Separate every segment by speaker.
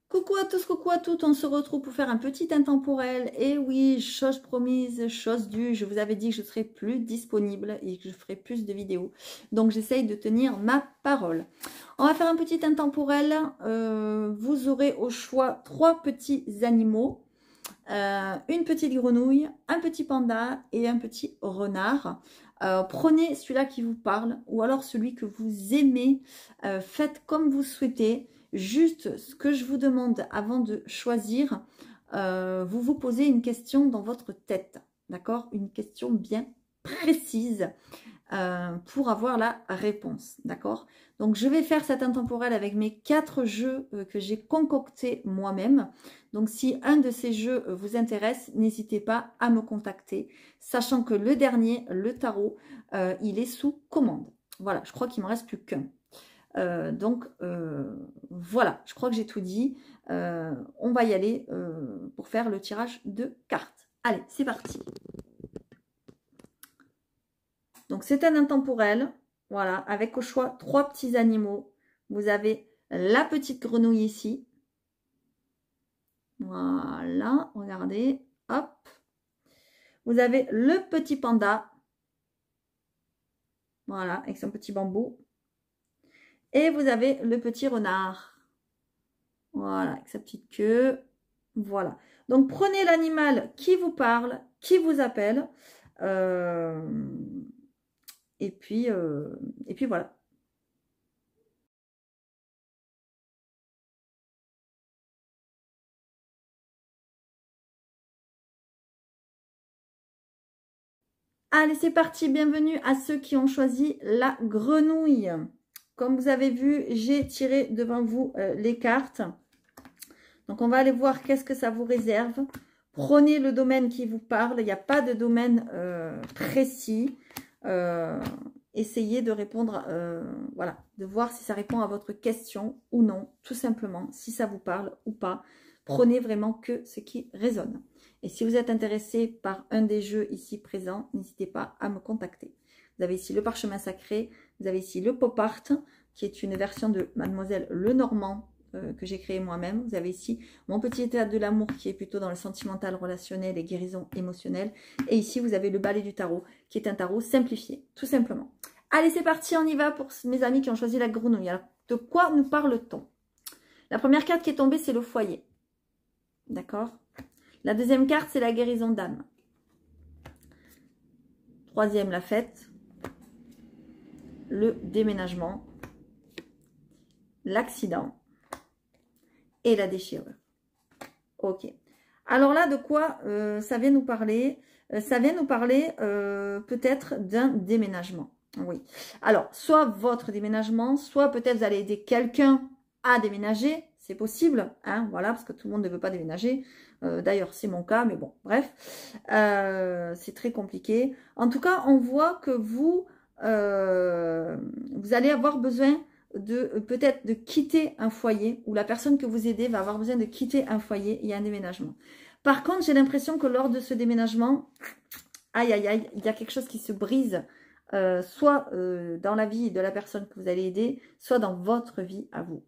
Speaker 1: Coucou à tous, coucou à toutes, on se retrouve pour faire un petit intemporel. Et oui, chose promise, chose due, je vous avais dit que je serais plus disponible et que je ferai plus de vidéos. Donc j'essaye de tenir ma parole. On va faire un petit intemporel. Vous aurez au choix 3 petits animaux. Une petite grenouille, un petit panda et un petit renard. Prenez celui-là qui vous parle ou alors celui que vous aimez. Faites comme vous souhaitez. Juste ce que je vous demande avant de choisir, vous vous posez une question dans votre tête. D'accord? Une question bien précise pour avoir la réponse. D'accord? Donc, je vais faire cet intemporel avec mes 4 jeux que j'ai concoctés moi-même. Donc, si un de ces jeux vous intéresse, n'hésitez pas à me contacter. Sachant que le dernier, le tarot, il est sous commande. Voilà, je crois qu'il ne me reste plus qu'un. Voilà, je crois que j'ai tout dit. On va y aller pour faire le tirage de cartes. Allez, c'est parti. Donc, c'est un intemporel, voilà, avec au choix 3 petits animaux. Vous avez la petite grenouille ici. Voilà, regardez, hop. Vous avez le petit panda. Voilà, avec son petit bambou. Et vous avez le petit renard. Voilà, avec sa petite queue. Voilà. Donc, prenez l'animal qui vous parle, qui vous appelle. Et puis voilà. Allez, c'est parti. Bienvenue à ceux qui ont choisi la grenouille. Comme vous avez vu, j'ai tiré devant vous les cartes. Donc, on va aller voir qu'est-ce que ça vous réserve. Prenez le domaine qui vous parle. Il n'y a pas de domaine précis. Essayez de répondre, voilà, de voir si ça répond à votre question ou non, tout simplement, si ça vous parle ou pas. Prenez vraiment que ce qui résonne. Et si vous êtes intéressé par un des jeux ici présents, n'hésitez pas à me contacter. Vous avez ici le parchemin sacré, vous avez ici le pop art, qui est une version de Mademoiselle Lenormand, que j'ai créé moi-même. Vous avez ici mon petit état de l'amour qui est plutôt dans le sentimental, relationnel et guérison émotionnelle. Et ici, vous avez le balai du tarot qui est un tarot simplifié, tout simplement. Allez, c'est parti, on y va pour mes amis qui ont choisi la grenouille. Alors, de quoi nous parle-t-on? La première carte qui est tombée, c'est le foyer. D'accord? La deuxième carte, c'est la guérison d'âme. Troisième, la fête. Le déménagement. L'accident. Et la déchirure. Ok. Alors là, de quoi ça vient nous parler? Ça vient nous parler peut-être d'un déménagement. Oui. Alors, soit votre déménagement, soit peut-être vous allez aider quelqu'un à déménager. C'est possible, hein, voilà, parce que tout le monde ne veut pas déménager. D'ailleurs, c'est mon cas, mais bon, bref. C'est très compliqué. En tout cas, on voit que vous allez avoir besoin peut-être de quitter un foyer, ou la personne que vous aidez va avoir besoin de quitter un foyer. Il y a un déménagement. Par contre, j'ai l'impression que lors de ce déménagement, aïe aïe aïe, il y a quelque chose qui se brise, soit dans la vie de la personne que vous allez aider, soit dans votre vie à vous.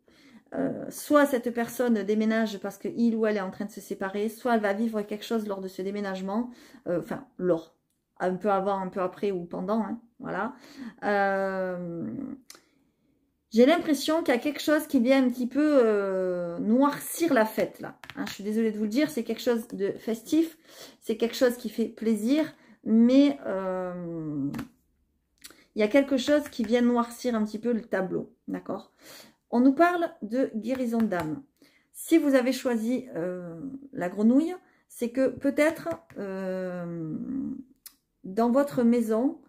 Speaker 1: Soit cette personne déménage parce qu'il ou elle est en train de se séparer, soit elle va vivre quelque chose lors de ce déménagement, enfin lors, un peu avant, un peu après ou pendant, hein, voilà. J'ai l'impression qu'il y a quelque chose qui vient un petit peu noircir la fête là. Hein, je suis désolée de vous le dire, c'est quelque chose de festif, c'est quelque chose qui fait plaisir, mais il y a quelque chose qui vient noircir un petit peu le tableau, d'accord? On nous parle de guérison d'âme. Si vous avez choisi la grenouille, c'est que peut-être dans votre maison,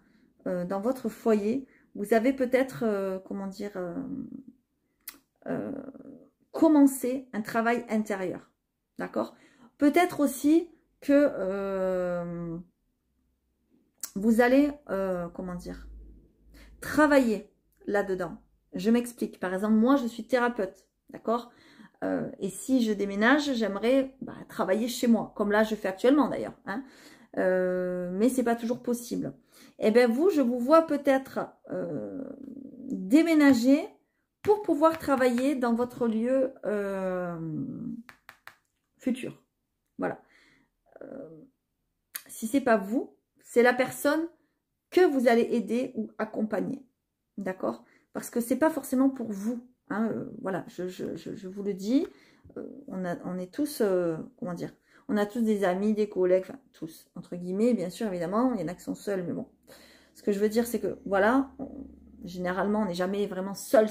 Speaker 1: dans votre foyer, vous avez peut-être, comment dire, commencé un travail intérieur. D'accord? Peut-être aussi que vous allez, comment dire, travailler là-dedans. Je m'explique. Par exemple, moi, je suis thérapeute. D'accord? Et si je déménage, j'aimerais travailler chez moi. Comme là, je fais actuellement d'ailleurs. Hein. Mais ce n'est pas toujours possible. Eh bien, vous, je vous vois peut-être déménager pour pouvoir travailler dans votre lieu futur. Voilà. Si c'est pas vous, c'est la personne que vous allez aider ou accompagner. D'accord? Parce que c'est pas forcément pour vous. Hein, voilà, je vous le dis. On est tous, comment dire, on a tous des amis, des collègues, enfin tous, entre guillemets, bien sûr, évidemment. Il y en a qui sont seuls, mais bon. Ce que je veux dire, c'est que, voilà, généralement, on n'est jamais vraiment seul,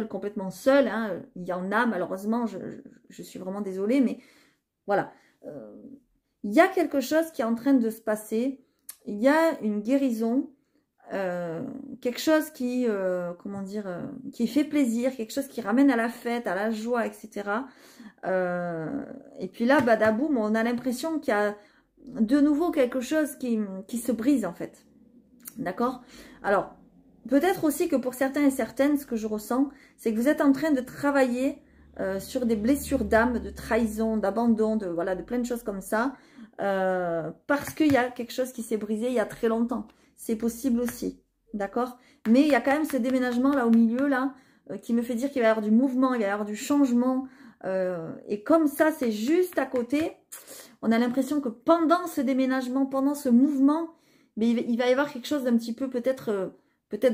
Speaker 1: complètement seul. Hein. Il y en a, malheureusement, je suis vraiment désolée, mais voilà. Il y a quelque chose qui est en train de se passer. Il y a une guérison, quelque chose qui, comment dire, qui fait plaisir, quelque chose qui ramène à la fête, à la joie, etc. Et puis là, badaboum, on a l'impression qu'il y a de nouveau quelque chose qui se brise, en fait. D'accord? Alors, peut-être aussi que pour certains et certaines, ce que je ressens, c'est que vous êtes en train de travailler sur des blessures d'âme, de trahison, d'abandon, voilà, de plein de choses comme ça, parce qu'il y a quelque chose qui s'est brisé il y a très longtemps. C'est possible aussi, d'accord? Mais il y a quand même ce déménagement là au milieu, là, qui me fait dire qu'il va y avoir du mouvement, il va y avoir du changement, et comme ça, c'est juste à côté, on a l'impression que pendant ce déménagement, pendant ce mouvement, mais il va y avoir quelque chose d'un petit peu peut-être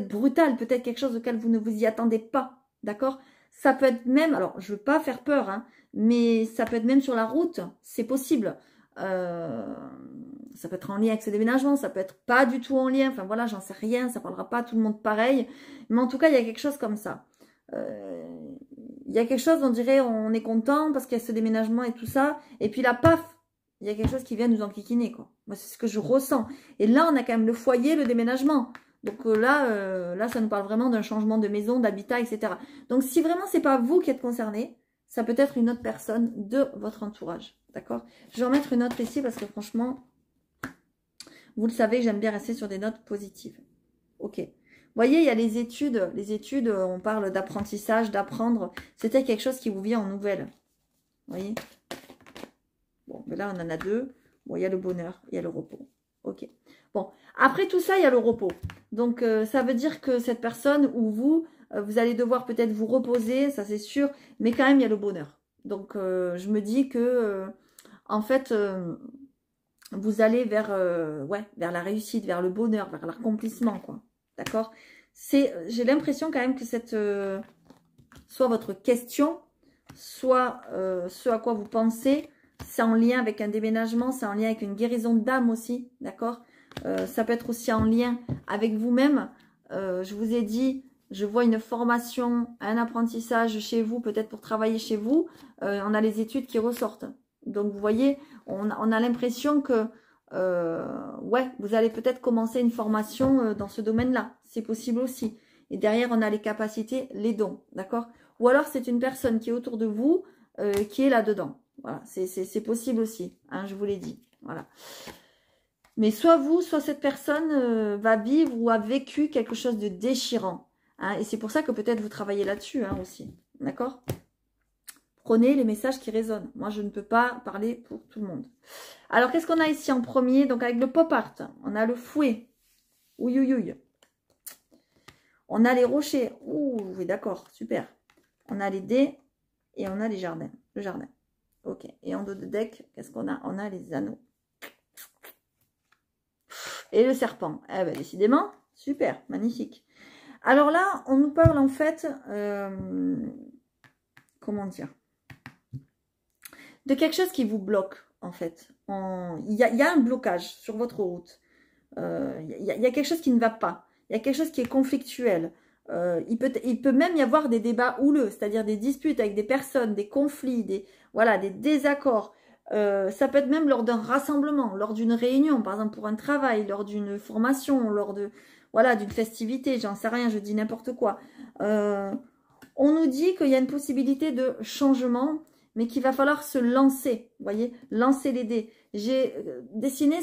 Speaker 1: brutal, peut-être quelque chose auquel vous ne vous y attendez pas, d'accord? Ça peut être même, alors je veux pas faire peur, hein, mais ça peut être même sur la route, c'est possible. Ça peut être en lien avec ce déménagement, ça peut être pas du tout en lien, enfin voilà, j'en sais rien, ça parlera pas à tout le monde pareil, mais en tout cas, il y a quelque chose comme ça. Il y a quelque chose, on dirait, on est content parce qu'il y a ce déménagement et tout ça, et puis là, paf, il y a quelque chose qui vient nous enquiquiner, quoi. Moi, c'est ce que je ressens. Et là, on a quand même le foyer, le déménagement. Donc là, ça nous parle vraiment d'un changement de maison, d'habitat, etc. Donc, si vraiment c'est pas vous qui êtes concerné, ça peut être une autre personne de votre entourage. D'accord? Je vais en mettre une autre ici parce que franchement, vous le savez, j'aime bien rester sur des notes positives. Ok. Vous voyez, il y a les études. Les études, on parle d'apprentissage, d'apprendre. C'était quelque chose qui vous vient en nouvelle. Vous voyez? Bon, mais là, on en a deux. Bon, il y a le bonheur, il y a le repos. Ok. Bon, après tout ça, il y a le repos. Donc, ça veut dire que cette personne ou vous, vous allez devoir peut-être vous reposer, ça c'est sûr, mais quand même, il y a le bonheur. Donc, je me dis que, en fait, vous allez vers, vers la réussite, vers le bonheur, vers l'accomplissement, quoi. D'accord? J'ai l'impression quand même que cette, soit votre question, soit ce à quoi vous pensez, c'est en lien avec un déménagement, c'est en lien avec une guérison d'âme aussi, d'accord? Ça peut être aussi en lien avec vous-même. Je vous ai dit, je vois une formation, un apprentissage chez vous, peut-être pour travailler chez vous. On a les études qui ressortent. Donc, vous voyez, on a l'impression que, ouais, vous allez peut-être commencer une formation dans ce domaine-là. C'est possible aussi. Et derrière, on a les capacités, les dons, d'accord? Ou alors, c'est une personne qui est autour de vous, qui est là-dedans. Voilà, c'est possible aussi, hein, je vous l'ai dit. Voilà. Mais soit vous, soit cette personne va vivre ou a vécu quelque chose de déchirant. Hein, et c'est pour ça que peut-être vous travaillez là-dessus hein, aussi. D'accord? Prenez les messages qui résonnent. Moi, je ne peux pas parler pour tout le monde. Alors, qu'est-ce qu'on a ici en premier? Donc, avec le pop art, on a le fouet. Ouïe, ouïe, ouïe. On a les rochers. Ouh, oui, d'accord, super. On a les dés et on a les jardins. Le jardin. Ok. Et en dos de deck, qu'est-ce qu'on a? On a les anneaux. Et le serpent. Eh ben, décidément, super, magnifique. Alors là, on nous parle en fait, comment dire, de quelque chose qui vous bloque en fait. Il y a un blocage sur votre route. Il y a quelque chose qui ne va pas. Il y a quelque chose qui est conflictuel. Il peut même y avoir des débats houleux, c'est-à-dire des disputes avec des personnes, des conflits, des désaccords. Ça peut être même lors d'un rassemblement, lors d'une réunion, par exemple pour un travail, lors d'une formation, lors de d'une festivité, j'en sais rien, je dis n'importe quoi. On nous dit qu'il y a une possibilité de changement, mais qu'il va falloir se lancer, vous voyez, lancer les dés. J'ai dessiné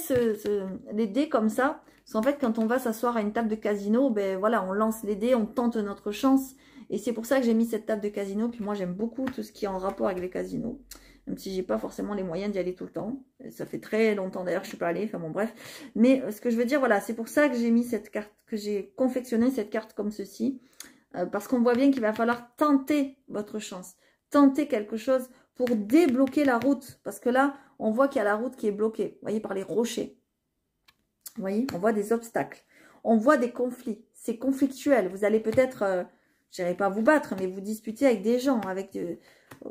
Speaker 1: les dés comme ça, parce qu'en fait, quand on va s'asseoir à une table de casino, ben voilà, on lance les dés, on tente notre chance, et c'est pour ça que j'ai mis cette table de casino, puis moi j'aime beaucoup tout ce qui est en rapport avec les casinos, même si j'ai pas forcément les moyens d'y aller tout le temps. Ça fait très longtemps d'ailleurs que je suis pas allée, enfin bon bref. Mais ce que je veux dire, voilà, c'est pour ça que j'ai mis cette carte, que j'ai confectionné cette carte comme ceci, parce qu'on voit bien qu'il va falloir tenter votre chance, tenter quelque chose pour débloquer la route. Parce que là, on voit qu'il y a la route qui est bloquée, vous voyez, par les rochers. Vous voyez, on voit des obstacles. On voit des conflits. C'est conflictuel. Vous allez peut-être, je n'irai pas vous battre, mais vous disputer avec des gens.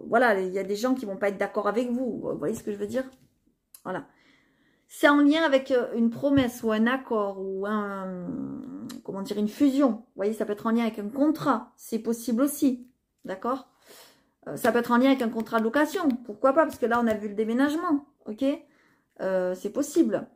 Speaker 1: Voilà, il y a des gens qui ne vont pas être d'accord avec vous. Vous voyez ce que je veux dire? Voilà. C'est en lien avec une promesse ou un accord ou comment dire, une fusion. Vous voyez, ça peut être en lien avec un contrat. C'est possible aussi. D'accord? Ça peut être en lien avec un contrat de location. Pourquoi pas? Parce que là, on a vu le déménagement. Ok? C'est possible.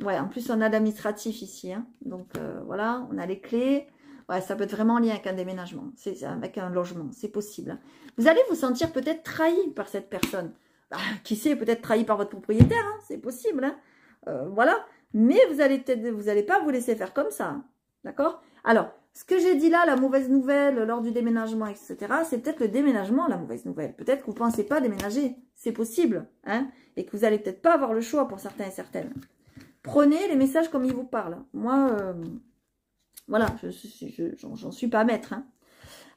Speaker 1: Ouais, en plus, on a l'administratif ici. Hein. Donc, voilà, on a les clés. Ouais, ça peut être vraiment en lien avec un déménagement. C'est avec un logement. C'est possible. Vous allez vous sentir peut-être trahi par cette personne. Bah, qui sait, peut-être trahi par votre propriétaire. Hein. C'est possible. Hein. Voilà. Mais vous allez pas vous laisser faire comme ça. Hein. D'accord? Alors, ce que j'ai dit là, la mauvaise nouvelle lors du déménagement, etc., c'est peut-être le déménagement, la mauvaise nouvelle. Peut-être que vous ne pensez pas déménager. C'est possible. Hein, et que vous n'allez peut-être pas avoir le choix pour certains et certaines. Prenez les messages comme ils vous parlent. Moi, voilà, j'en suis pas maître. Hein.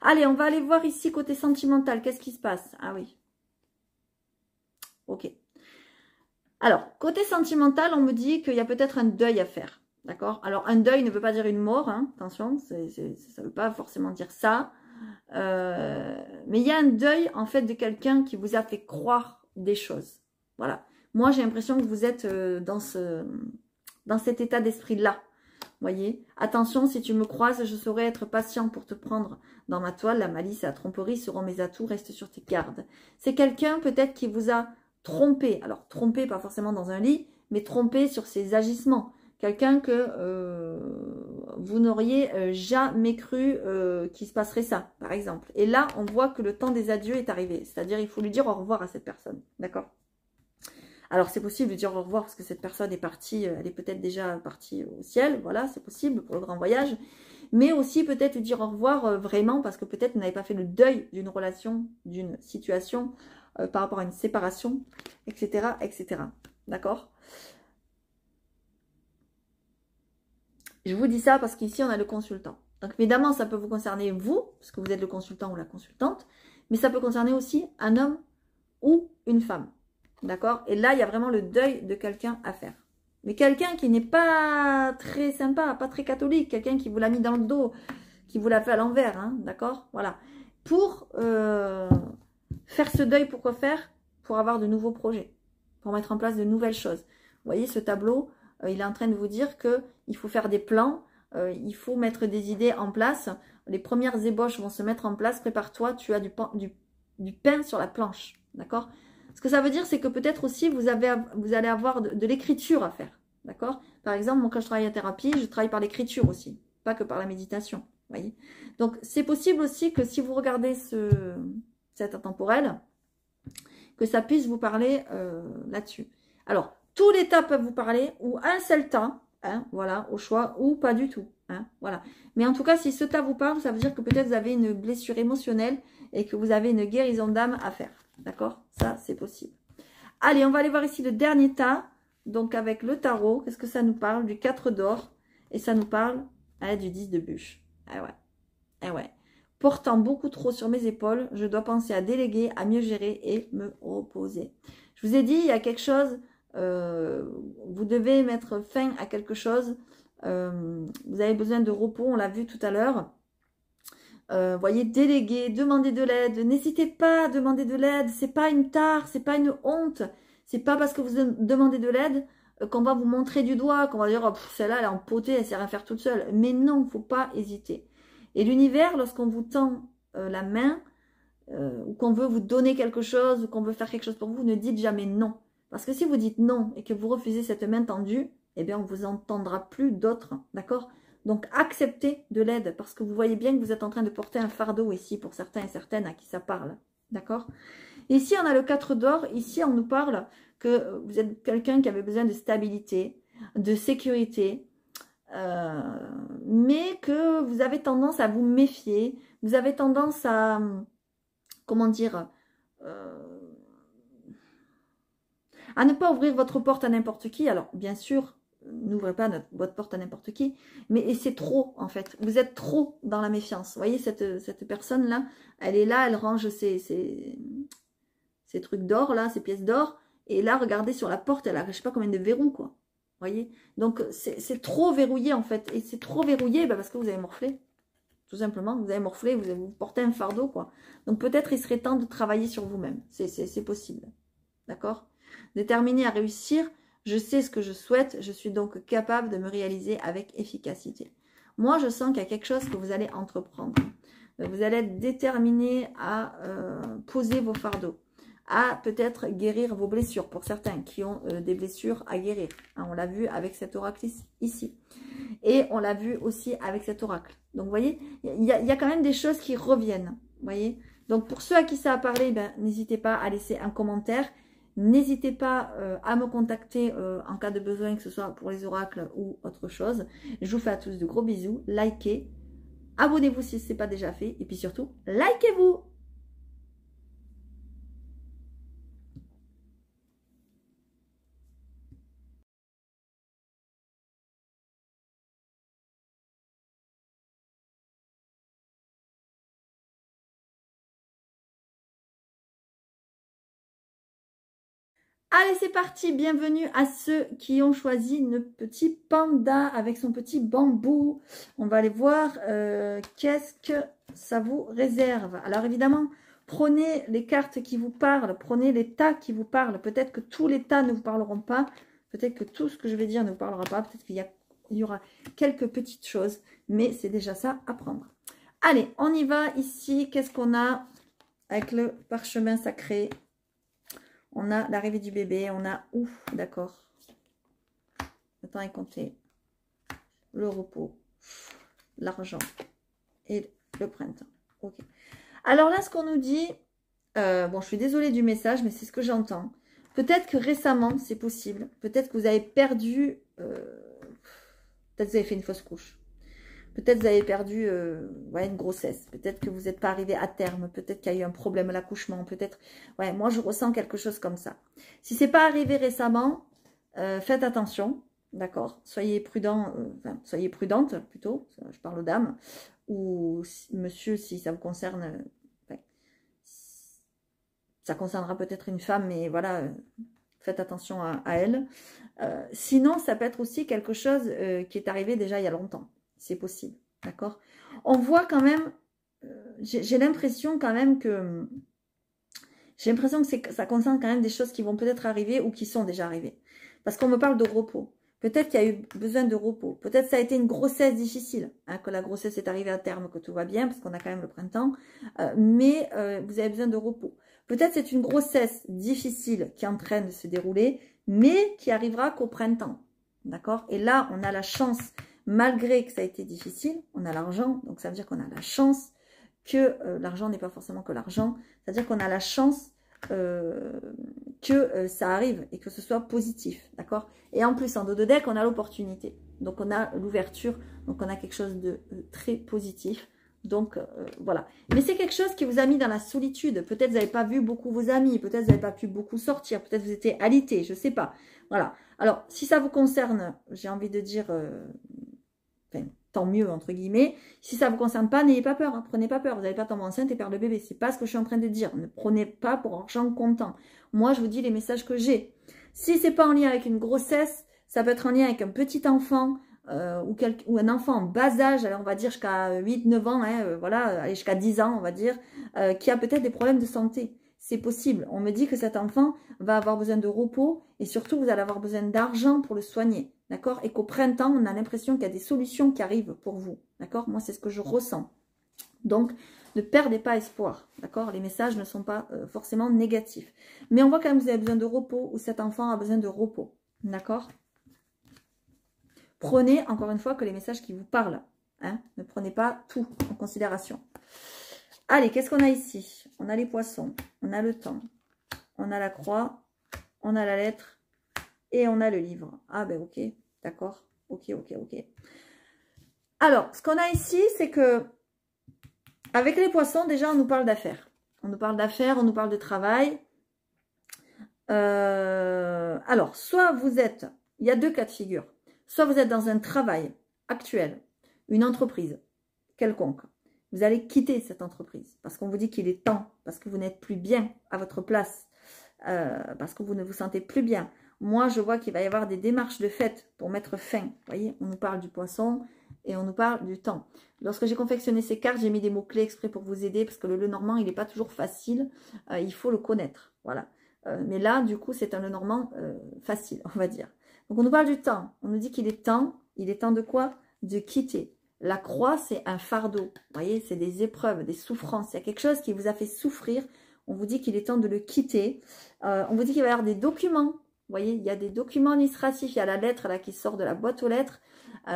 Speaker 1: Allez, on va aller voir ici côté sentimental. Qu'est-ce qui se passe? Ah oui. Ok. Alors, côté sentimental, on me dit qu'il y a peut-être un deuil à faire. D'accord? Alors, un deuil ne veut pas dire une mort. Hein, attention, ça ne veut pas forcément dire ça. Mais il y a un deuil, en fait, de quelqu'un qui vous a fait croire des choses. Voilà. Moi, j'ai l'impression que vous êtes dans cet état d'esprit-là. Voyez, attention, si tu me croises, je saurai être patient pour te prendre dans ma toile. La malice et la tromperie seront mes atouts, reste sur tes gardes. C'est quelqu'un peut-être qui vous a trompé. Alors, trompé, pas forcément dans un lit, mais trompé sur ses agissements. Quelqu'un que vous n'auriez jamais cru qu'il se passerait ça, par exemple. Et là, on voit que le temps des adieux est arrivé. C'est-à-dire, il faut lui dire au revoir à cette personne. D'accord ? Alors, c'est possible de dire au revoir parce que cette personne est partie, elle est peut-être déjà partie au ciel. Voilà, c'est possible pour le grand voyage. Mais aussi peut-être dire au revoir vraiment parce que peut-être vous n'avez pas fait le deuil d'une relation, d'une situation par rapport à une séparation, etc., etc. D'accord ? Je vous dis ça parce qu'ici, on a le consultant. Donc, évidemment, ça peut vous concerner vous, parce que vous êtes le consultant ou la consultante, mais ça peut concerner aussi un homme ou une femme. D'accord? Et là, il y a vraiment le deuil de quelqu'un à faire. Mais quelqu'un qui n'est pas très sympa, pas très catholique, quelqu'un qui vous l'a mis dans le dos, qui vous l'a fait à l'envers, hein, d'accord? Voilà. Pour faire ce deuil, pourquoi faire? Pour avoir de nouveaux projets, pour mettre en place de nouvelles choses. Vous voyez, ce tableau, il est en train de vous dire qu'il faut faire des plans, il faut mettre des idées en place. Les premières ébauches vont se mettre en place. Prépare-toi, tu as du pain sur la planche, d'accord? Ce que ça veut dire, c'est que peut-être aussi, vous allez avoir de l'écriture à faire. D'accord? Par exemple, moi, quand je travaille en thérapie, je travaille par l'écriture aussi. Pas que par la méditation. Voyez? Donc, c'est possible aussi que si vous regardez cet intemporel, que ça puisse vous parler là-dessus. Alors, tous les tas peuvent vous parler, ou un seul tas, hein, voilà, au choix, ou pas du tout. Hein, voilà. Mais en tout cas, si ce tas vous parle, ça veut dire que peut-être vous avez une blessure émotionnelle et que vous avez une guérison d'âme à faire. D'accord? Ça, c'est possible. Allez, on va aller voir ici le dernier tas. Donc, avec le tarot, qu'est-ce que ça nous parle? Du 4 d'or. Et ça nous parle du 10 de bûche. Ah ouais. Ah ouais. Portant beaucoup trop sur mes épaules, je dois penser à déléguer, à mieux gérer et me reposer. Je vous ai dit, il y a quelque chose, vous devez mettre fin à quelque chose. Vous avez besoin de repos, on l'a vu tout à l'heure. Voyez, déléguer, demander de l'aide. N'hésitez pas à demander de l'aide. C'est pas une tare, c'est pas une honte. C'est pas parce que vous demandez de l'aide qu'on va vous montrer du doigt, qu'on va dire oh, celle-là elle est empotée, elle sait rien faire toute seule. Mais non, faut pas hésiter. Et l'univers, lorsqu'on vous tend la main ou qu'on veut vous donner quelque chose ou qu'on veut faire quelque chose pour vous, ne dites jamais non. Parce que si vous dites non et que vous refusez cette main tendue, eh bien on vous entendra plus d'autres, d'accord ? Donc, acceptez de l'aide parce que vous voyez bien que vous êtes en train de porter un fardeau ici pour certains et certaines à qui ça parle. D'accord? Ici, on a le 4 d'or. Ici, on nous parle que vous êtes quelqu'un qui avait besoin de stabilité, de sécurité, mais que vous avez tendance à vous méfier. Vous avez tendance à, comment dire, à ne pas ouvrir votre porte à n'importe qui. Alors, bien sûr, n'ouvrez pas votre porte à n'importe qui. Mais c'est trop, en fait. Vous êtes trop dans la méfiance. Vous voyez, cette personne-là, elle est là, elle range ses trucs d'or, là, ses pièces d'or. Et là, regardez sur la porte, elle a je sais pas combien de verrous, quoi. Vous voyez? Donc, c'est trop verrouillé, en fait. Et c'est trop verrouillé parce que vous avez morflé. Tout simplement, vous avez morflé, vous portez un fardeau, quoi. Donc, peut-être il serait temps de travailler sur vous-même. C'est possible. D'accord? Déterminé à réussir, je sais ce que je souhaite, je suis donc capable de me réaliser avec efficacité. Moi, je sens qu'il y a quelque chose que vous allez entreprendre. Vous allez être déterminé à poser vos fardeaux, à peut-être guérir vos blessures, pour certains qui ont des blessures à guérir. Hein, on l'a vu avec cet oracle ici. Et on l'a vu aussi avec cet oracle. Donc, vous voyez, il y a quand même des choses qui reviennent. Vous voyez? Donc, pour ceux à qui ça a parlé, ben, n'hésitez pas à laisser un commentaire. N'hésitez pas à me contacter en cas de besoin, que ce soit pour les oracles ou autre chose. Je vous fais à tous de gros bisous. Likez, abonnez-vous si ce n'est pas déjà fait. Et puis surtout, likez-vous! Allez, c'est parti. Bienvenue à ceux qui ont choisi le petit panda avec son petit bambou. On va aller voir qu'est-ce que ça vous réserve. Alors, évidemment, prenez les cartes qui vous parlent. Prenez les tas qui vous parlent. Peut-être que tous les tas ne vous parleront pas. Peut-être que tout ce que je vais dire ne vous parlera pas. Peut-être qu'il y aura quelques petites choses. Mais c'est déjà ça à prendre. Allez, on y va ici. Qu'est-ce qu'on a avec le parchemin sacré? On a l'arrivée du bébé, on a, ouf, d'accord. Le temps est compté. Le repos, l'argent et le printemps. Ok. Alors là, ce qu'on nous dit, bon, je suis désolée du message, mais c'est ce que j'entends. Peut-être que récemment, c'est possible. Peut-être que vous avez perdu, peut-être que vous avez fait une fausse couche. Peut-être que vous avez perdu ouais, une grossesse. Peut-être que vous n'êtes pas arrivé à terme. Peut-être qu'il y a eu un problème à l'accouchement. Peut-être. Ouais, moi, je ressens quelque chose comme ça. Si ce n'est pas arrivé récemment, faites attention. D'accord? Soyez prudent. Enfin, soyez prudente plutôt. Je parle aux dames. Ou monsieur, si ça vous concerne. Ça concernera peut-être une femme, mais voilà. Faites attention à elle. Sinon, ça peut être aussi quelque chose qui est arrivé déjà il y a longtemps. C'est possible, d'accord? On voit quand même, j'ai l'impression quand même que, ça concerne quand même des choses qui vont peut-être arriver ou qui sont déjà arrivées. Parce qu'on me parle de repos. Peut-être qu'il y a eu besoin de repos. Peut-être ça a été une grossesse difficile, hein, que la grossesse est arrivée à terme, que tout va bien, parce qu'on a quand même le printemps. Mais vous avez besoin de repos. Peut-être c'est une grossesse difficile qui est en train de se dérouler, mais qui arrivera qu'au printemps. D'accord? Et là, on a la chance, malgré que ça a été difficile, on a l'argent. Donc, ça veut dire qu'on a la chance que l'argent n'est pas forcément que l'argent. C'est-à-dire qu'on a la chance que ça arrive et que ce soit positif. D'accord? Et en plus, en dos de deck, on a l'opportunité. Donc, on a l'ouverture. Donc, on a quelque chose de très positif. Donc, voilà. Mais c'est quelque chose qui vous a mis dans la solitude. Peut-être vous n'avez pas vu beaucoup vos amis. Peut-être vous n'avez pas pu beaucoup sortir. Peut-être vous étiez alité. Je ne sais pas. Voilà. Alors, si ça vous concerne, j'ai envie de dire, enfin, tant mieux, entre guillemets. Si ça ne vous concerne pas, n'ayez pas peur. Hein, prenez pas peur. Vous n'allez pas tomber enceinte et perdre le bébé. C'est pas ce que je suis en train de dire. Ne prenez pas pour argent comptant. Moi, je vous dis les messages que j'ai. Si c'est pas en lien avec une grossesse, ça peut être en lien avec un petit enfant, ou un enfant en bas âge, alors on va dire jusqu'à 8-9 ans, hein, voilà, jusqu'à 10 ans, on va dire, qui a peut-être des problèmes de santé. C'est possible. On me dit que cet enfant va avoir besoin de repos et surtout, vous allez avoir besoin d'argent pour le soigner. D'accord? Et qu'au printemps, on a l'impression qu'il y a des solutions qui arrivent pour vous. D'accord? Moi, c'est ce que je ressens. Donc, ne perdez pas espoir. D'accord? Les messages ne sont pas forcément négatifs. Mais on voit quand même que vous avez besoin de repos ou cet enfant a besoin de repos. D'accord? Prenez, encore une fois, que les messages qui vous parlent. Hein? Ne prenez pas tout en considération. Allez, qu'est-ce qu'on a ici? On a les poissons, on a le temps, on a la croix, on a la lettre et on a le livre. Ah ben ok, d'accord. Ok. Alors, ce qu'on a ici, c'est que avec les poissons, déjà, on nous parle d'affaires. On nous parle d'affaires, on nous parle de travail. Alors, soit vous êtes... Il y a deux cas de figure. Soit vous êtes dans un travail actuel, une entreprise quelconque. Vous allez quitter cette entreprise parce qu'on vous dit qu'il est temps, parce que vous n'êtes plus bien à votre place, parce que vous ne vous sentez plus bien. Moi, je vois qu'il va y avoir des démarches de fait pour mettre fin. Vous voyez, on nous parle du poisson et on nous parle du temps. Lorsque j'ai confectionné ces cartes, j'ai mis des mots-clés exprès pour vous aider parce que le Lenormand, il n'est pas toujours facile. Il faut le connaître. Voilà. Mais là, du coup, c'est un Lenormand facile, on va dire. Donc, on nous parle du temps. On nous dit qu'il est temps. Il est temps de quoi? De quitter. La croix, c'est un fardeau. Vous voyez, c'est des épreuves, des souffrances. Il y a quelque chose qui vous a fait souffrir. On vous dit qu'il est temps de le quitter. On vous dit qu'il va y avoir des documents. Vous voyez, il y a des documents administratifs. Il y a la lettre là qui sort de la boîte aux lettres.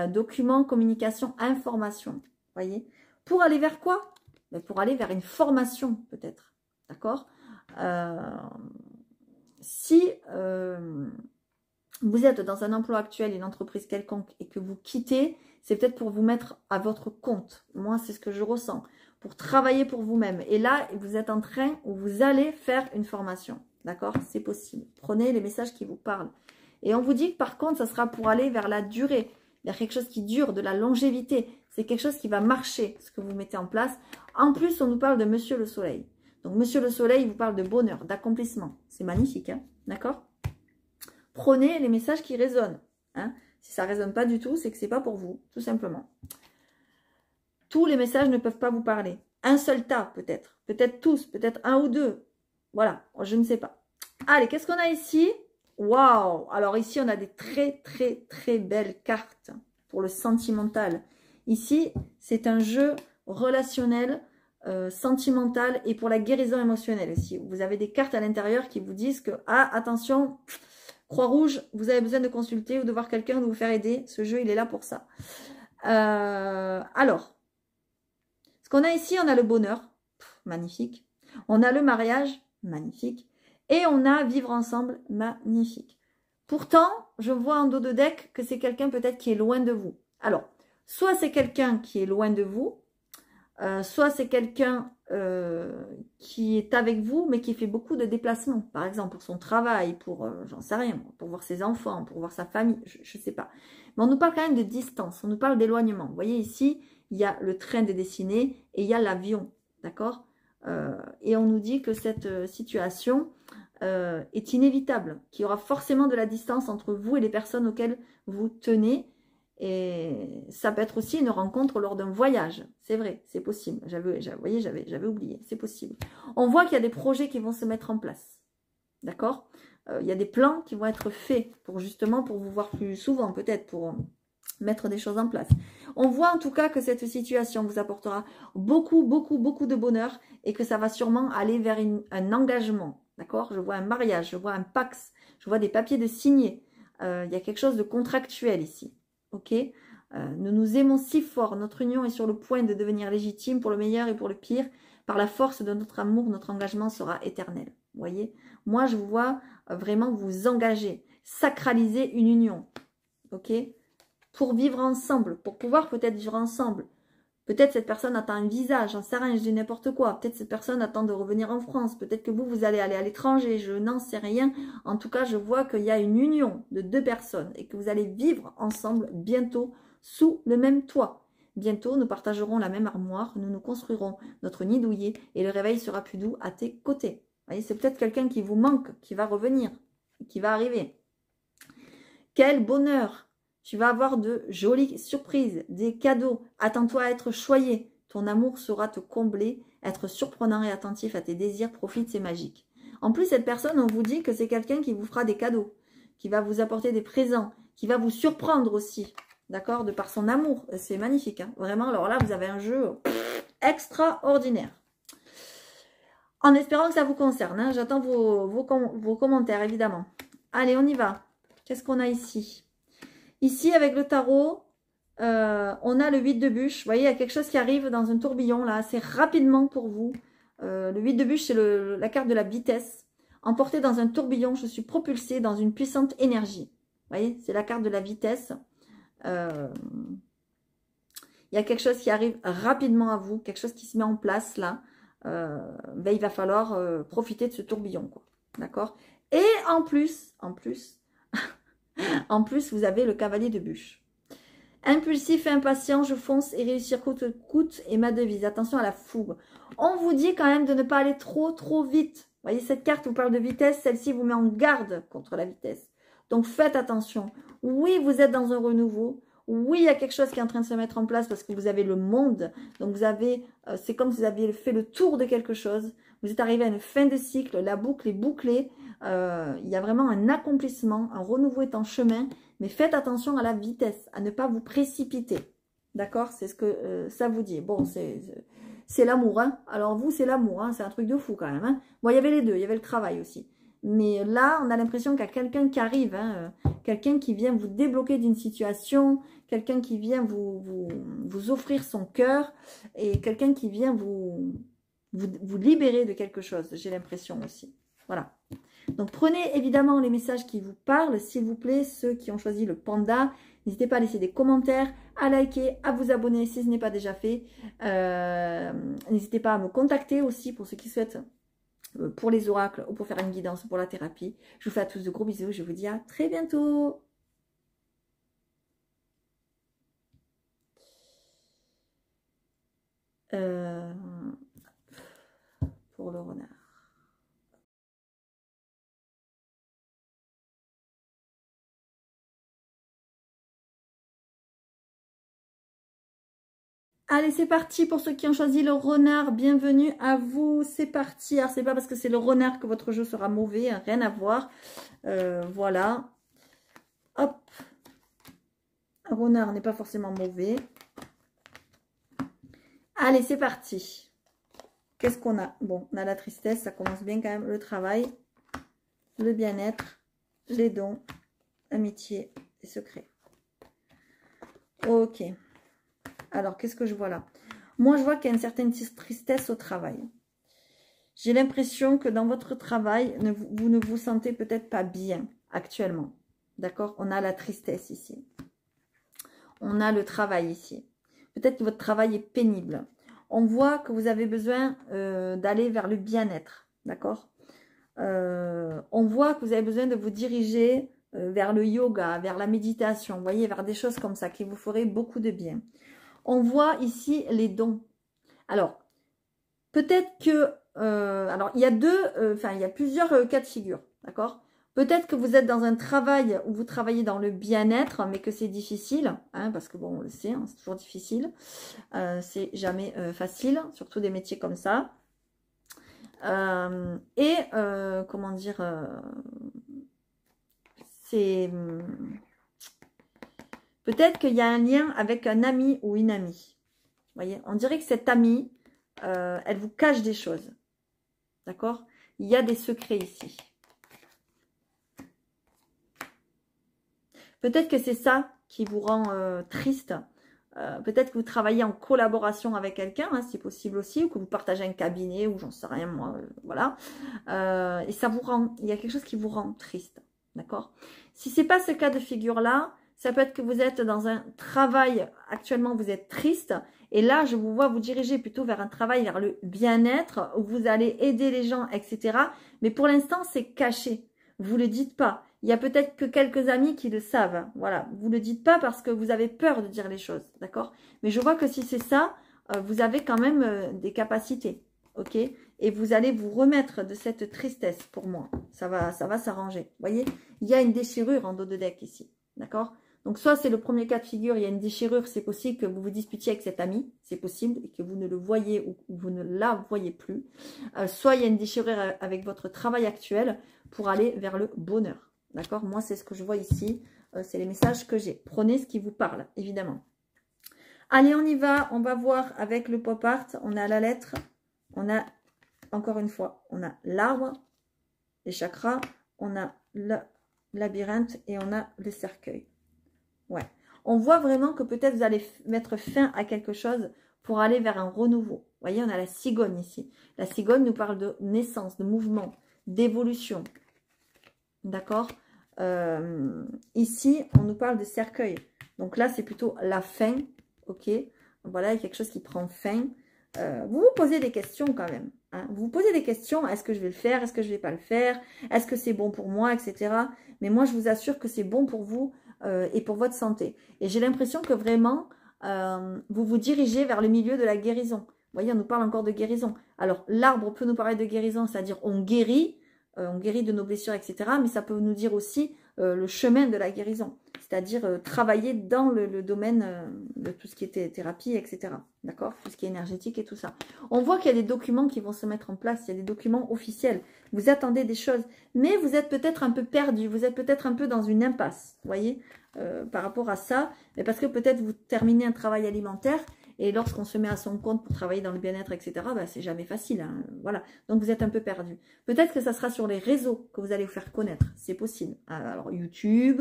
Speaker 1: Documents, communication, information. Vous voyez. Pour aller vers quoi? Ben, pour aller vers une formation, peut-être. D'accord? Si vous êtes dans un emploi actuel, une entreprise quelconque, et que vous quittez, c'est peut-être pour vous mettre à votre compte. Moi, c'est ce que je ressens. Pour travailler pour vous-même. Et là, vous êtes en train, ou vous allez faire une formation. D'accord? C'est possible. Prenez les messages qui vous parlent. Et on vous dit que par contre, ça sera pour aller vers la durée. Vers quelque chose qui dure, de la longévité. C'est quelque chose qui va marcher, ce que vous mettez en place. En plus, on nous parle de Monsieur le Soleil. Donc, Monsieur le Soleil, il vous parle de bonheur, d'accomplissement. C'est magnifique, hein? D'accord? Prenez les messages qui résonnent. Hein? Si ça ne résonne pas du tout, c'est que ce n'est pas pour vous, tout simplement. Tous les messages ne peuvent pas vous parler. Un seul tas, peut-être. Peut-être tous, peut-être un ou deux. Voilà, je ne sais pas. Allez, qu'est-ce qu'on a ici? Waouh! Alors ici, on a des très, très, très belles cartes pour le sentimental. Ici, c'est un jeu relationnel, sentimental et pour la guérison émotionnelle aussi. Vous avez des cartes à l'intérieur qui vous disent que, ah, attention, Croix-Rouge, vous avez besoin de consulter ou de voir quelqu'un, de vous faire aider. Ce jeu, il est là pour ça. Alors, ce qu'on a ici, on a le bonheur. Magnifique. On a le mariage. Magnifique. Et on a vivre ensemble. Magnifique. Pourtant, je vois en dos de deck que c'est quelqu'un peut-être qui est loin de vous. Alors, soit c'est quelqu'un qui est loin de vous, soit c'est quelqu'un qui est avec vous, mais qui fait beaucoup de déplacements. Par exemple, pour son travail, pour, j'en sais rien, pour voir ses enfants, pour voir sa famille, je ne sais pas. Mais on nous parle quand même de distance, on nous parle d'éloignement. Vous voyez ici, il y a le train de dessiné et il y a l'avion, d'accord? Et on nous dit que cette situation est inévitable, qu'il y aura forcément de la distance entre vous et les personnes auxquelles vous tenez. Et ça peut être aussi une rencontre lors d'un voyage. C'est vrai, c'est possible. Vous voyez, j'avais oublié. C'est possible. On voit qu'il y a des projets qui vont se mettre en place. D'accord? Il y a des plans qui vont être faits pour justement pour vous voir plus souvent, peut-être pour mettre des choses en place. On voit en tout cas que cette situation vous apportera beaucoup, beaucoup, beaucoup de bonheur et que ça va sûrement aller vers un engagement. D'accord? Je vois un mariage, je vois un pax, je vois des papiers de signer. Il y a quelque chose de contractuel ici. Ok, nous nous aimons si fort, notre union est sur le point de devenir légitime pour le meilleur et pour le pire. Par la force de notre amour, notre engagement sera éternel. Vous voyez, moi je vous vois vraiment vous engager, sacraliser une union. Ok, pour vivre ensemble, pour pouvoir peut-être vivre ensemble. Peut-être cette personne attend un visa, j'en sais rien, je dis n'importe quoi. Peut-être cette personne attend de revenir en France. Peut-être que vous allez aller à l'étranger, je n'en sais rien. En tout cas, je vois qu'il y a une union de deux personnes et que vous allez vivre ensemble bientôt sous le même toit. Bientôt, nous partagerons la même armoire, nous nous construirons notre nid douillet et le réveil sera plus doux à tes côtés. Vous voyez, c'est peut-être quelqu'un qui vous manque, qui va revenir, qui va arriver. Quel bonheur! Tu vas avoir de jolies surprises, des cadeaux. Attends-toi à être choyé. Ton amour saura te combler. Être surprenant et attentif à tes désirs, profite, c'est magique. En plus, cette personne, on vous dit que c'est quelqu'un qui vous fera des cadeaux, qui va vous apporter des présents, qui va vous surprendre aussi. D'accord? De par son amour. C'est magnifique. Hein, vraiment, alors là, vous avez un jeu extraordinaire. En espérant que ça vous concerne. Hein, j'attends vos commentaires, évidemment. Allez, on y va. Qu'est-ce qu'on a ici? Ici, avec le tarot, on a le 8 de bûche. Vous voyez, il y a quelque chose qui arrive dans un tourbillon, là, assez rapidement pour vous. Le 8 de bûche, c'est la carte de la vitesse. Emporté dans un tourbillon, je suis propulsée dans une puissante énergie. Vous voyez, c'est la carte de la vitesse. Il y a quelque chose qui arrive rapidement à vous, quelque chose qui se met en place, là. Ben, il va falloir profiter de ce tourbillon, quoi. D'accord? Et en plus... En plus, vous avez le cavalier de bûche. Impulsif et impatient, je fonce et réussir coûte que coûte est ma devise. Attention à la fougue. On vous dit quand même de ne pas aller trop vite. Vous voyez, cette carte vous parle de vitesse, celle-ci vous met en garde contre la vitesse. Donc faites attention. Oui, vous êtes dans un renouveau. Oui, il y a quelque chose qui est en train de se mettre en place parce que vous avez le monde. Donc vous avez, c'est comme si vous aviez fait le tour de quelque chose. Vous êtes arrivé à une fin de cycle, la boucle est bouclée. Il y a vraiment un accomplissement, un renouveau est en chemin. Mais faites attention à la vitesse, à ne pas vous précipiter. D'accord? C'est ce que ça vous dit. Bon, c'est l'amour. Hein. Alors vous, c'est l'amour. Hein. C'est un truc de fou quand même. Hein. Bon, il y avait les deux. Il y avait le travail aussi. Mais là, on a l'impression qu'il y a quelqu'un qui arrive. Hein. Quelqu'un qui vient vous débloquer d'une situation. Quelqu'un qui vient vous offrir son cœur. Et quelqu'un qui vient vous libérer de quelque chose. J'ai l'impression aussi. Voilà. Donc, prenez évidemment les messages qui vous parlent, s'il vous plaît, ceux qui ont choisi le panda. N'hésitez pas à laisser des commentaires, à liker, à vous abonner si ce n'est pas déjà fait. N'hésitez pas à me contacter aussi pour ceux qui souhaitent pour les oracles ou pour faire une guidance pour la thérapie. Je vous fais à tous de gros bisous. Je vous dis à très bientôt. Pour le renard. Allez, c'est parti pour ceux qui ont choisi le renard. Bienvenue à vous. C'est parti. Alors, c'est pas parce que c'est le renard que votre jeu sera mauvais. Hein, rien à voir. Voilà. Hop. Un renard n'est pas forcément mauvais. Allez, c'est parti. Qu'est-ce qu'on a? Bon, on a la tristesse. Ça commence bien quand même. Le travail. Le bien-être. Les dons. Amitié et secrets. Ok. Alors, qu'est-ce que je vois là? Moi, je vois qu'il y a une certaine tristesse au travail. J'ai l'impression que dans votre travail, vous ne vous sentez peut-être pas bien actuellement. D'accord? On a la tristesse ici. On a le travail ici. Peut-être que votre travail est pénible. On voit que vous avez besoin d'aller vers le bien-être. D'accord? On voit que vous avez besoin de vous diriger vers le yoga, vers la méditation. Vous voyez, vers des choses comme ça qui vous feraient beaucoup de bien. On voit ici les dons. Alors, peut-être que... alors, il y a il y a plusieurs cas de figure, d'accord? Peut-être que vous êtes dans un travail où vous travaillez dans le bien-être, mais que c'est difficile, hein, parce que, bon, on le sait, hein, c'est toujours difficile. C'est jamais facile, surtout des métiers comme ça. Comment dire... c'est... Peut-être qu'il y a un lien avec un ami ou une amie. Vous voyez, on dirait que cette amie, elle vous cache des choses. D'accord? Il y a des secrets ici. Peut-être que c'est ça qui vous rend triste. Peut-être que vous travaillez en collaboration avec quelqu'un, hein, c'est possible aussi, ou que vous partagez un cabinet, ou j'en sais rien, moi, voilà. Et ça vous rend, il y a quelque chose qui vous rend triste. D'accord? Si ce n'est pas ce cas de figure-là, ça peut être que vous êtes dans un travail, actuellement vous êtes triste, et là je vous vois vous diriger plutôt vers un travail, vers le bien-être, où vous allez aider les gens, etc. Mais pour l'instant c'est caché, vous ne le dites pas. Il y a peut-être que quelques amis qui le savent, voilà. Vous ne le dites pas parce que vous avez peur de dire les choses, d'accord? Mais je vois que si c'est ça, vous avez quand même des capacités, ok? Et vous allez vous remettre de cette tristesse pour moi. Ça va s'arranger, vous voyez? Il y a une déchirure en dos de deck ici, d'accord? Donc, soit c'est le premier cas de figure, il y a une déchirure, c'est possible que vous vous disputiez avec cet ami, c'est possible, et que vous ne le voyez ou vous ne la voyez plus. Soit il y a une déchirure avec votre travail actuel pour aller vers le bonheur. D'accord? Moi, c'est ce que je vois ici. C'est les messages que j'ai. Prenez ce qui vous parle, évidemment. Allez, on y va. On va voir avec le pop art. On a la lettre. On a, encore une fois, on a l'arbre, les chakras. On a le labyrinthe et on a le cercueil. Ouais. On voit vraiment que peut-être vous allez mettre fin à quelque chose pour aller vers un renouveau. Vous voyez, on a la cigogne ici. La cigogne nous parle de naissance, de mouvement, d'évolution. D'accord? Ici, on nous parle de cercueil. Donc là, c'est plutôt la fin. Ok? Voilà, il y a quelque chose qui prend fin. Vous vous posez des questions quand même. Hein. Vous vous posez des questions, est-ce que je vais le faire, est-ce que je ne vais pas le faire, est-ce que c'est bon pour moi, etc. Mais moi, je vous assure que c'est bon pour vous et pour votre santé. Et j'ai l'impression que vraiment, vous vous dirigez vers le milieu de la guérison. Vous voyez, on nous parle encore de guérison. Alors, l'arbre peut nous parler de guérison, c'est-à-dire on guérit de nos blessures, etc. Mais ça peut nous dire aussi le chemin de la guérison, c'est-à-dire travailler dans le domaine de tout ce qui était thérapie, etc. D'accord? Tout ce qui est énergétique et tout ça. On voit qu'il y a des documents qui vont se mettre en place, il y a des documents officiels. Vous attendez des choses, mais vous êtes peut-être un peu perdu, vous êtes peut-être un peu dans une impasse, vous voyez, par rapport à ça, mais parce que peut-être vous terminez un travail alimentaire. Et lorsqu'on se met à son compte pour travailler dans le bien-être, etc., ben, c'est jamais facile. Hein, voilà. Donc, vous êtes un peu perdu. Peut-être que ça sera sur les réseaux que vous allez vous faire connaître. C'est possible. Alors, YouTube,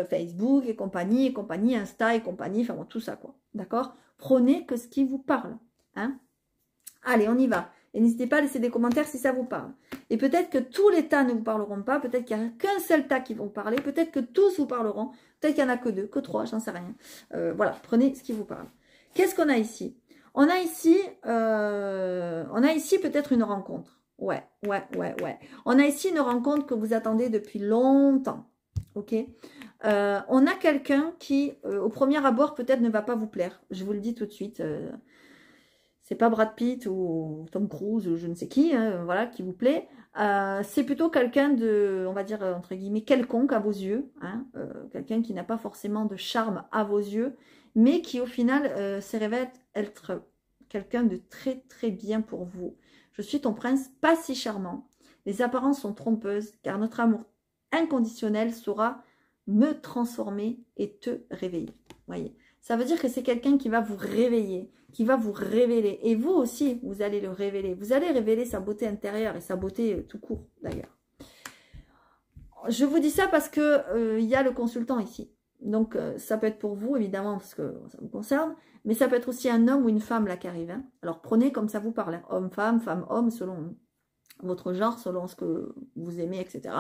Speaker 1: Facebook et compagnie, Insta et compagnie, enfin bon, tout ça, quoi. D'accord? Prenez que ce qui vous parle. Hein? Allez, on y va. Et n'hésitez pas à laisser des commentaires si ça vous parle. Et peut-être que tous les tas ne vous parleront pas. Peut-être qu'il n'y a qu'un seul tas qui vont parler. Peut-être que tous vous parleront. Peut-être qu'il n'y en a que 2, que 3, j'en sais rien. Voilà, prenez ce qui vous parle. Qu'est-ce qu'on a ici? On a ici peut-être une rencontre. Ouais. On a ici une rencontre que vous attendez depuis longtemps. Ok? On a quelqu'un qui, au premier abord, peut-être ne va pas vous plaire. Je vous le dis tout de suite. C'est pas Brad Pitt ou Tom Cruise ou je ne sais qui, hein, voilà, qui vous plaît. C'est plutôt quelqu'un de, on va dire, entre guillemets, quelconque à vos yeux. Hein, quelqu'un qui n'a pas forcément de charme à vos yeux, mais qui au final se révèle être quelqu'un de très très bien pour vous. Je suis ton prince, pas si charmant. Les apparences sont trompeuses, car notre amour inconditionnel saura me transformer et te réveiller. Voyez, ça veut dire que c'est quelqu'un qui va vous réveiller, qui va vous révéler. Et vous aussi, vous allez le révéler. Vous allez révéler sa beauté intérieure et sa beauté tout court, d'ailleurs. Je vous dis ça parce que y a le consultant ici. Donc, ça peut être pour vous, évidemment, parce que ça vous concerne. Mais ça peut être aussi un homme ou une femme, là, qui arrive. Hein. Alors, prenez comme ça vous parle. Hein. Homme, femme, homme, selon votre genre, selon ce que vous aimez, etc.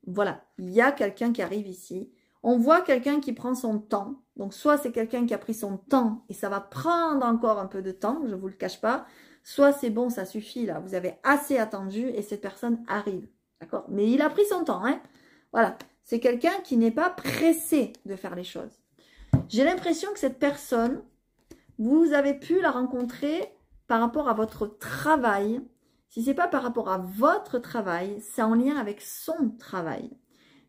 Speaker 1: Voilà. Il y a quelqu'un qui arrive ici. On voit quelqu'un qui prend son temps. Donc, soit c'est quelqu'un qui a pris son temps et ça va prendre encore un peu de temps, je ne vous le cache pas. Soit c'est bon, ça suffit, là. Vous avez assez attendu et cette personne arrive. D'accord? Mais il a pris son temps, hein. Voilà. C'est quelqu'un qui n'est pas pressé de faire les choses. J'ai l'impression que cette personne, vous avez pu la rencontrer par rapport à votre travail. Si ce n'est pas par rapport à votre travail, c'est en lien avec son travail.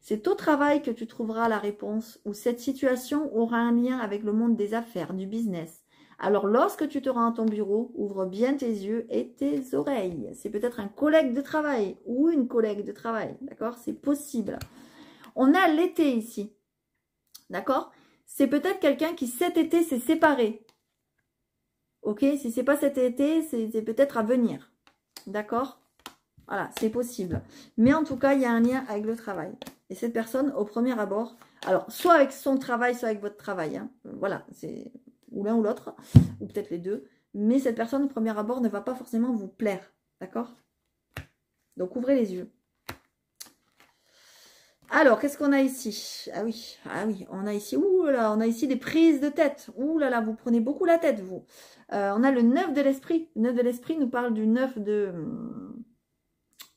Speaker 1: C'est au travail que tu trouveras la réponse ou cette situation aura un lien avec le monde des affaires, du business. Alors, lorsque tu te rends à ton bureau, ouvre bien tes yeux et tes oreilles. C'est peut-être un collègue de travail ou une collègue de travail. D'accord? C'est possible. On a l'été ici. D'accord? C'est peut-être quelqu'un qui cet été s'est séparé. Ok? Si ce n'est pas cet été, c'est peut-être à venir. D'accord? Voilà, c'est possible. Mais en tout cas, il y a un lien avec le travail. Et cette personne, au premier abord, alors, soit avec son travail, soit avec votre travail. Hein. Voilà, c'est ou l'un ou l'autre, ou peut-être les deux. Mais cette personne, au premier abord, ne va pas forcément vous plaire. D'accord? Donc, ouvrez les yeux. Alors, qu'est-ce qu'on a ici? Ah oui, on a ici, ouh là là, on a ici des prises de tête. Ouh là là, vous prenez beaucoup la tête, vous. On a le 9 de l'esprit. Le 9 de l'esprit nous parle du 9 de...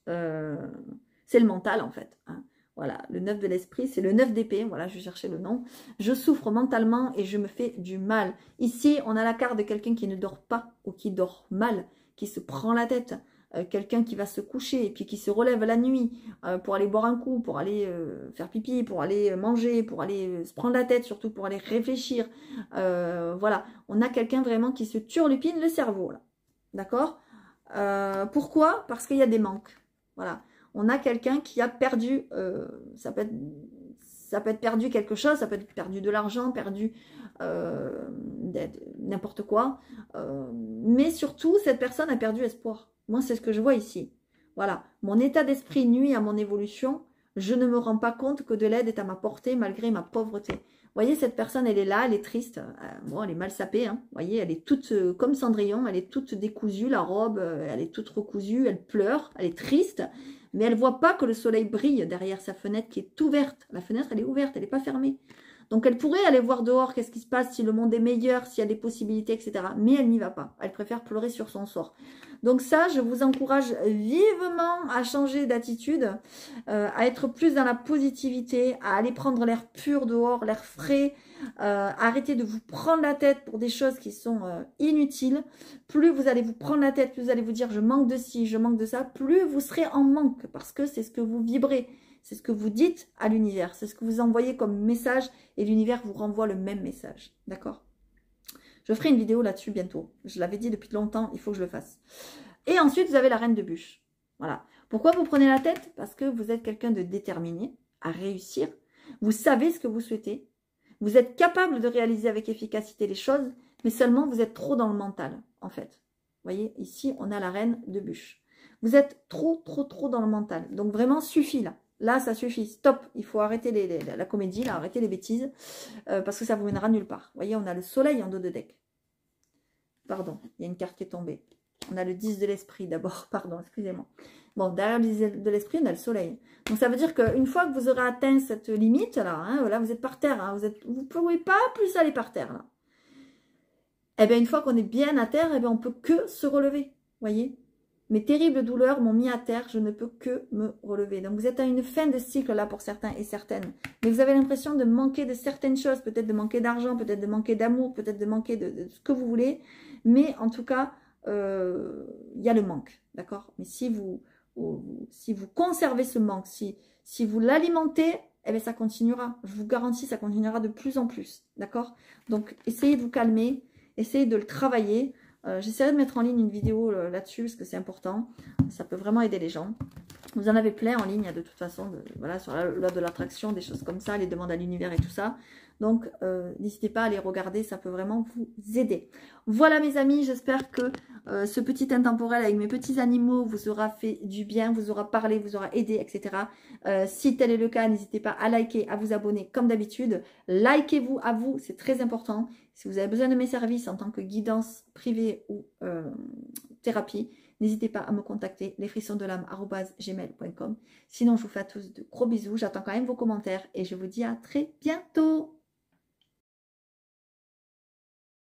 Speaker 1: c'est le mental, en fait. Hein. Voilà, le 9 de l'esprit, c'est le 9 d'épée. Voilà, je cherchais le nom. Je souffre mentalement et je me fais du mal. Ici, on a la carte de quelqu'un qui ne dort pas ou qui dort mal, qui se prend la tête. Quelqu'un qui va se coucher et puis qui se relève la nuit pour aller boire un coup, pour aller faire pipi, pour aller manger, pour aller se prendre la tête, surtout pour aller réfléchir. Voilà, on a quelqu'un vraiment qui se turlupine le cerveau, là. D'accord? Pourquoi? Parce qu'il y a des manques. Voilà. On a quelqu'un qui a perdu, ça peut être perdu quelque chose, ça peut être perdu de l'argent, perdu n'importe quoi. Mais surtout, cette personne a perdu espoir. Moi, c'est ce que je vois ici. Voilà. Mon état d'esprit nuit à mon évolution. Je ne me rends pas compte que de l'aide est à ma portée malgré ma pauvreté. Vous voyez, cette personne, elle est là, elle est triste. Bon, elle est mal sapée. Hein. Vous voyez, elle est toute comme Cendrillon. Elle est toute décousue, la robe. Elle est toute recousue. Elle pleure. Elle est triste. Mais elle ne voit pas que le soleil brille derrière sa fenêtre qui est ouverte. La fenêtre, elle est ouverte. Elle n'est pas fermée. Donc elle pourrait aller voir dehors qu'est-ce qui se passe, si le monde est meilleur, s'il y a des possibilités, etc. Mais elle n'y va pas. Elle préfère pleurer sur son sort. Donc ça, je vous encourage vivement à changer d'attitude, à être plus dans la positivité, à aller prendre l'air pur dehors, l'air frais, arrêtez de vous prendre la tête pour des choses qui sont inutiles. Plus vous allez vous prendre la tête, plus vous allez vous dire je manque de ci, je manque de ça, plus vous serez en manque parce que c'est ce que vous vibrez, c'est ce que vous dites à l'univers, c'est ce que vous envoyez comme message et l'univers vous renvoie le même message, d'accord? Je ferai une vidéo là-dessus bientôt. Je l'avais dit depuis longtemps, il faut que je le fasse. Et ensuite, vous avez la reine de bûche. Voilà. Pourquoi vous prenez la tête? Parce que vous êtes quelqu'un de déterminé à réussir. Vous savez ce que vous souhaitez. Vous êtes capable de réaliser avec efficacité les choses, mais seulement vous êtes trop dans le mental, en fait. Vous voyez, ici, on a la reine de bûche. Vous êtes trop dans le mental. Donc vraiment, suffit là. Là, ça suffit. Stop. Il faut arrêter la comédie, là, arrêter les bêtises, parce que ça vous mènera nulle part. Vous voyez, on a le soleil en dos de deck. Pardon, il y a une carte qui est tombée. On a le 10 de l'esprit d'abord. Pardon, excusez-moi. Bon, derrière le 10 de l'esprit, on a le soleil. Donc, ça veut dire qu'une fois que vous aurez atteint cette limite-là, hein, voilà, vous êtes par terre, hein, vous ne pouvez pas plus aller par terre, là. Eh bien, une fois qu'on est bien à terre, eh bien, on ne peut que se relever, voyez. Mes terribles douleurs m'ont mis à terre, je ne peux que me relever. Donc, vous êtes à une fin de cycle, là, pour certains et certaines. Mais vous avez l'impression de manquer de certaines choses, peut-être de manquer d'argent, peut-être de manquer d'amour, peut-être de manquer de ce que vous voulez. Mais, en tout cas, il y a le manque, d'accord? Mais si vous conservez ce manque, si vous l'alimentez, eh bien, ça continuera. Je vous garantis, ça continuera de plus en plus, d'accord? Donc, essayez de vous calmer, essayez de le travailler. J'essaierai de mettre en ligne une vidéo là-dessus parce que c'est important. Ça peut vraiment aider les gens. Vous en avez plein en ligne de toute façon, voilà, sur la loi de l'attraction, des choses comme ça, les demandes à l'univers et tout ça. Donc, n'hésitez pas à les regarder, ça peut vraiment vous aider. Voilà mes amis, j'espère que ce petit intemporel avec mes petits animaux vous aura fait du bien, vous aura parlé, vous aura aidé, etc. Si tel est le cas, n'hésitez pas à liker, à vous abonner comme d'habitude. Likez-vous à vous, c'est très important. Si vous avez besoin de mes services en tant que guidance privée ou thérapie, n'hésitez pas à me contacter, lesfrissonsdelame@gmail.com. Sinon, je vous fais à tous de gros bisous. J'attends quand même vos commentaires et je vous dis à très bientôt.